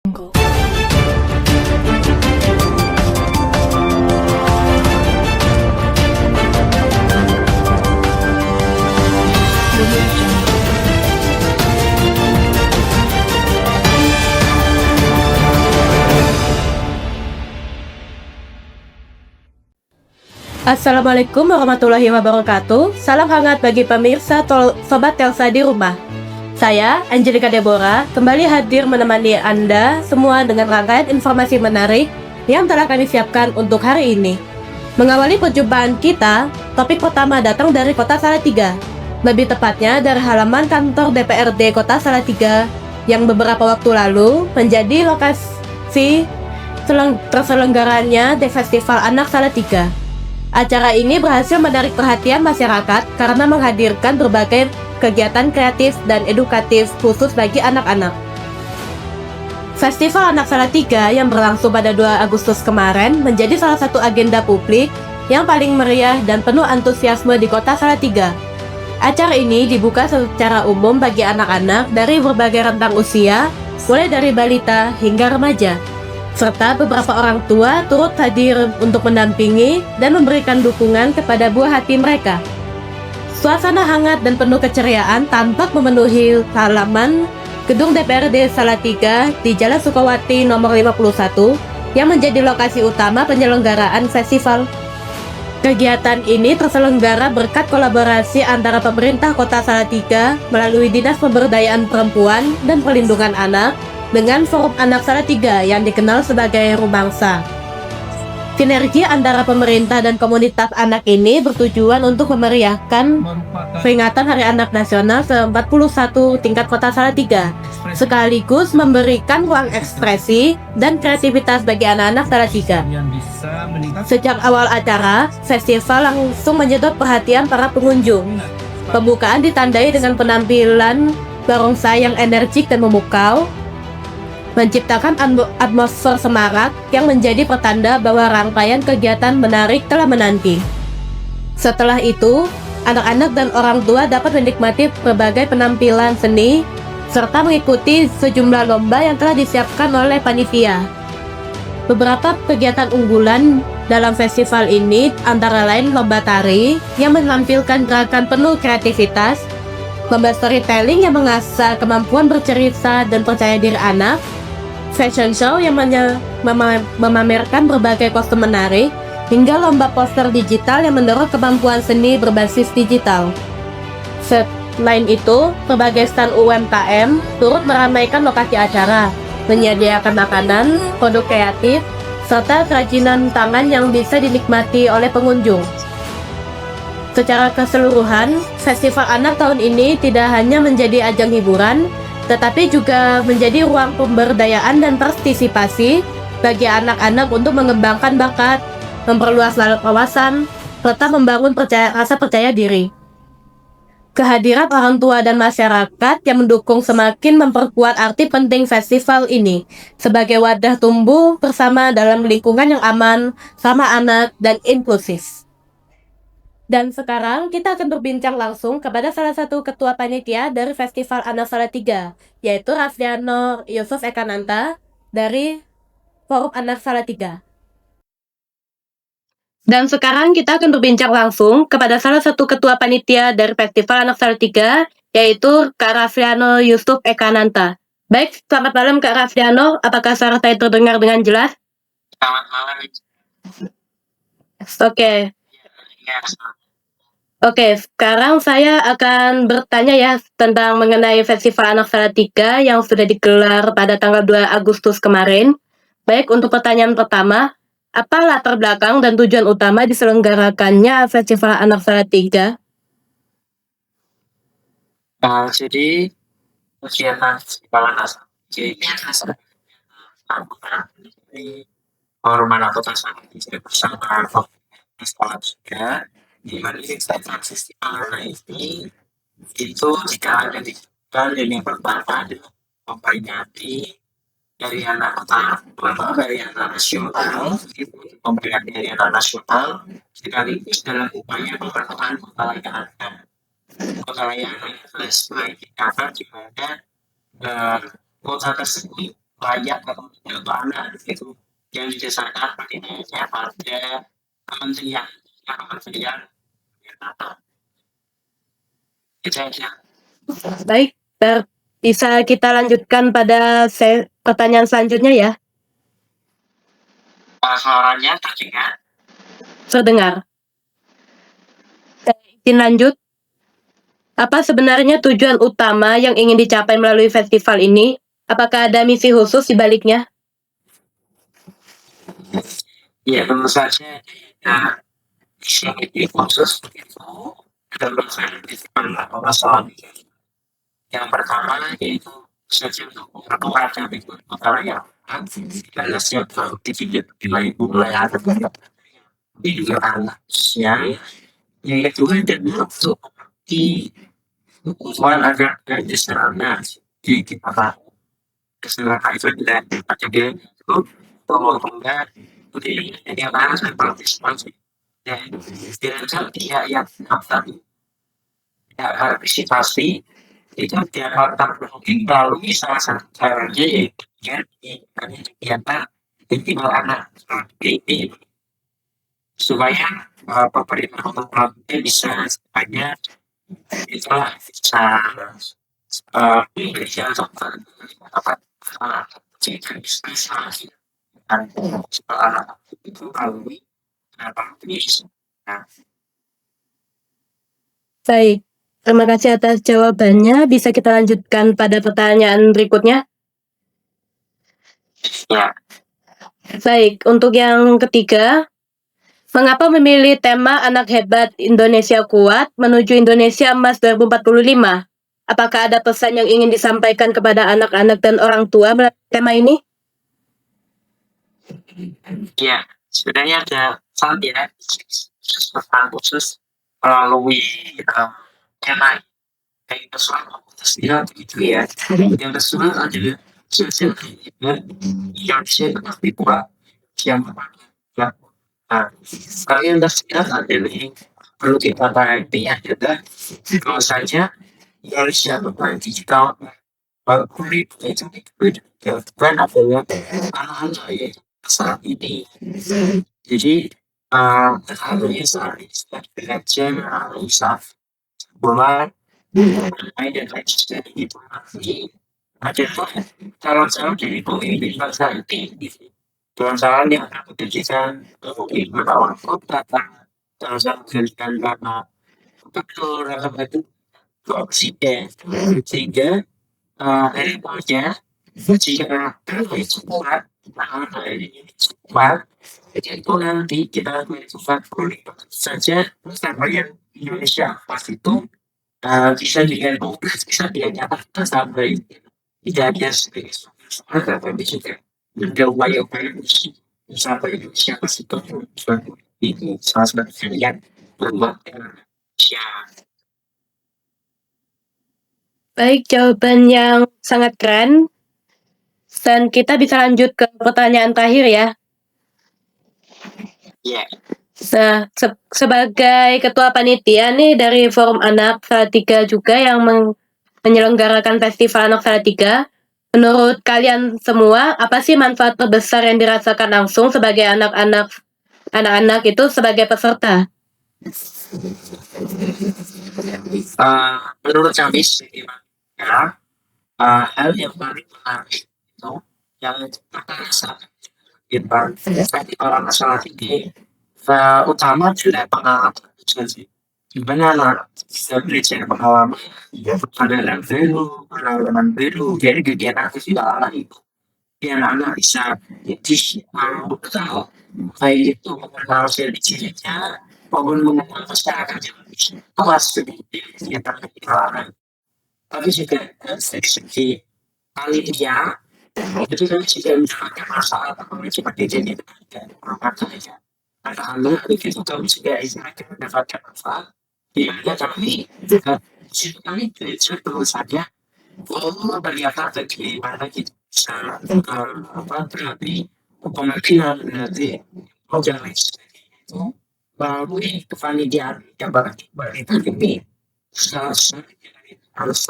Go. Assalamualaikum warahmatullahi wabarakatuh. Salam hangat bagi pemirsa Sobat Telsa di rumah. Saya, Angelika Deborah, kembali hadir menemani Anda semua dengan rangkaian informasi menarik yang telah kami siapkan untuk hari ini. Mengawali perjumpaan kita, topik pertama datang dari Kota Salatiga. Lebih tepatnya dari halaman kantor DPRD Kota Salatiga yang beberapa waktu lalu menjadi lokasi terselenggaranya Festival Anak Salatiga. Acara ini berhasil menarik perhatian masyarakat karena menghadirkan berbagai kegiatan kreatif dan edukatif khusus bagi anak-anak. Festival Anak Salatiga yang berlangsung pada 2 Agustus kemarin menjadi salah satu agenda publik yang paling meriah dan penuh antusiasme di Kota Salatiga. Acara ini dibuka secara umum bagi anak-anak dari berbagai rentang usia, mulai dari balita hingga remaja, serta beberapa orang tua turut hadir untuk mendampingi dan memberikan dukungan kepada buah hati mereka. Suasana hangat dan penuh keceriaan tampak memenuhi halaman gedung DPRD Salatiga di Jalan Sukawati nomor 51 yang menjadi lokasi utama penyelenggaraan festival. Kegiatan ini terselenggara berkat kolaborasi antara pemerintah Kota Salatiga melalui Dinas Pemberdayaan Perempuan dan Perlindungan Anak dengan Forum Anak Salatiga yang dikenal sebagai Rumangsa. Sinergi antara pemerintah dan komunitas anak ini bertujuan untuk memeriahkan peringatan Hari Anak Nasional ke-41 tingkat Kota Salatiga, sekaligus memberikan ruang ekspresi dan kreativitas bagi anak-anak Salatiga. Sejak awal acara, festival langsung menyedot perhatian para pengunjung. Pembukaan ditandai dengan penampilan barongsai yang energik dan memukau, menciptakan atmosfer semarak yang menjadi pertanda bahwa rangkaian kegiatan menarik telah menanti. Setelah itu, anak-anak dan orang tua dapat menikmati berbagai penampilan seni serta mengikuti sejumlah lomba yang telah disiapkan oleh panitia. Beberapa kegiatan unggulan dalam festival ini antara lain lomba tari yang menampilkan gerakan penuh kreativitas, lomba storytelling yang mengasah kemampuan bercerita dan percaya diri anak, fashion show yang memamerkan berbagai kostum menarik, hingga lomba poster digital yang mendorong kemampuan seni berbasis digital. Selain itu, berbagai stand UMKM turut meramaikan lokasi acara, menyediakan makanan, produk kreatif, serta kerajinan tangan yang bisa dinikmati oleh pengunjung. Secara keseluruhan, Festival Anak tahun ini tidak hanya menjadi ajang hiburan, tetapi juga menjadi ruang pemberdayaan dan partisipasi bagi anak-anak untuk mengembangkan bakat, memperluas wawasan, serta membangun rasa percaya diri. Kehadiran orang tua dan masyarakat yang mendukung semakin memperkuat arti penting festival ini sebagai wadah tumbuh bersama dalam lingkungan yang aman, ramah anak, dan inklusif. Dan sekarang kita akan berbincang langsung kepada salah satu ketua panitia dari Festival Anak Salatiga, yaitu Rafliano Yusuf Ekananta dari Forum Anak Salatiga. Dan sekarang kita akan berbincang langsung kepada salah satu ketua panitia dari Festival Anak Salatiga, yaitu Kak Rafliano Yusuf Ekananta. Baik, selamat malam Kak Rafliano, apakah suara saya terdengar dengan jelas? Selamat malam. Oke. Ya, Oke, sekarang saya akan bertanya ya tentang mengenai Festival Anak Salatiga yang sudah digelar pada tanggal 2 Agustus kemarin. Baik, untuk pertanyaan pertama, apa latar belakang dan tujuan utama diselenggarakannya Festival Anak Salatiga? jadi kegiatan Festival Anak ini di Forum Anak Kota Salatiga bersama Fokus Salatiga, di mana kegiatan Festival Anak ini itu jika ada digital yang pertama adalah memperingati dari anak kota, dari anak nasional, memperingati dari anak nasional, sekaligus dalam upaya mempertahankan kota layak flashlight di mana kota tersebut banyak atau tidak banyak gitu yang didasarkan pada kementerian kementerian itu aja. Baik, bisa kita lanjutkan pada pertanyaan selanjutnya ya. Suaranya terdengar. Terdengar. Izin lanjut. Apa sebenarnya tujuan utama yang ingin dicapai melalui festival ini? Apakah ada misi khusus di baliknya? Ya, tentu saja. Nah, misi khusus itu dalam festival masalah yang pertama yaitu saja untuk memperkuat antara yang adalah siap tidak mulai ada ini juga anaknya yang kedua adalah untuk di hubungan agar kesetaraan di kita kesetaraan itu tidak ada itu tolongnya di yang harus berpartisipasi dan tidak dia yang tadi tidak partisipasi itu tidak mungkin melalui salah satu caranya yaitu kegiatan festival anak seperti ini supaya pemerintah bisa hanya itulah bisa Indonesia dapat jika bisa dan itu melalui nah, Baik, terima kasih atas jawabannya. Bisa kita lanjutkan pada pertanyaan berikutnya? ya. Baik, untuk yang ketiga, mengapa memilih tema Anak Hebat Indonesia Kuat menuju Indonesia Emas 2045? Apakah ada pesan yang ingin disampaikan kepada anak-anak dan orang tua melalui tema ini? Ya, sebenarnya ada ya pesan khusus melalui tema kayak pesan ya gitu ya. Yang kedua adalah sosial yang saya pasti kuat yang ya. Nah, kalian adalah yang perlu kita perhati adalah bahwasanya Indonesia digital kulit itu bukan adalah anak-anak ya saat ini. Jadi harusnya saat ini belajar bisa mulai dan lain itu adalah calon-calon dari pemimpin bangsa ini. Calon-calon yang akan menjadikan beberapa kota calon-calon menjadikan karena betul dalam itu presiden sehingga daripada jika itu kuat kuat itu nanti kita melakukan kulit saja sampai Indonesia pas itu bisa dilihat bisa dinyatakan sampai tidak ada tapi juga ada upaya-upaya sampai Indonesia pas itu ini salah satu yang berbuat Indonesia. Baik, jawaban yang sangat keren. Dan kita bisa lanjut ke pertanyaan terakhir ya. Ya. Nah, sebagai ketua panitia nih dari Forum Anak Salatiga juga yang menyelenggarakan Festival Anak Salatiga, menurut kalian semua, apa sih manfaat terbesar yang dirasakan langsung sebagai anak-anak itu sebagai peserta? Menurut kami ya, hal yang paling menarik itu yang kita rasakan Festival Anak Salatiga utama adalah pengalaman saja. Gimana anak bisa belajar pengalaman pengalaman baru dari kegiatan festival itu biar anak bisa tahu kayak itu mengenal ciri-cirinya maupun mengenal masyarakat yang luas seperti kegiatan festival tapi juga dari segi panitia itu kan juga mendapatkan masalah seperti jadi anak-anak itu kami juga istilahnya mendapatkan manfaat ya tapi juga kami terus saja melihat bagaimana kita bisa berarti kemungkinan nanti jangan itu melalui kepanitiaan yang berarti ini harus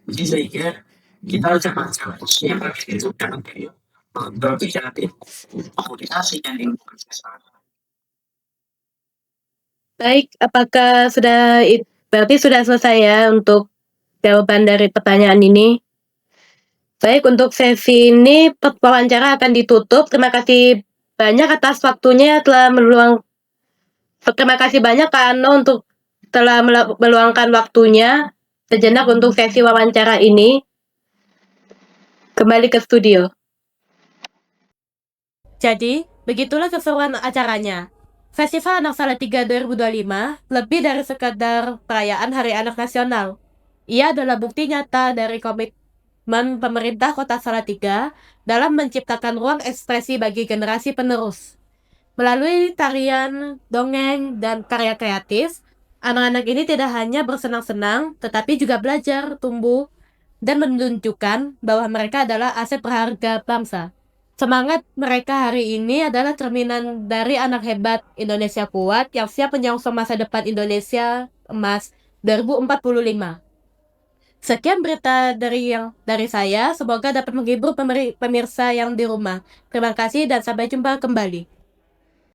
jadi sehingga Kita harus baca siapa itu dalam video berbicara komunikasi dan inklusi. Baik, apakah berarti sudah selesai ya untuk jawaban dari pertanyaan ini? Baik, untuk sesi ini wawancara akan ditutup. Terima kasih banyak atas waktunya telah terima kasih banyak Kak Ano untuk telah meluangkan waktunya sejenak untuk sesi wawancara ini. Kembali ke studio. Jadi, begitulah keseruan acaranya. Festival Anak Salatiga 2025 lebih dari sekadar perayaan Hari Anak Nasional. Ia adalah bukti nyata dari komitmen pemerintah Kota Salatiga dalam menciptakan ruang ekspresi bagi generasi penerus. Melalui tarian, dongeng, dan karya kreatif, anak-anak ini tidak hanya bersenang-senang, tetapi juga belajar, tumbuh, dan menunjukkan bahwa mereka adalah aset berharga bangsa. Semangat mereka hari ini adalah cerminan dari anak hebat Indonesia kuat yang siap menyongsong masa depan Indonesia emas 2045. Sekian berita dari saya, semoga dapat menghibur pemirsa yang di rumah. Terima kasih dan sampai jumpa kembali.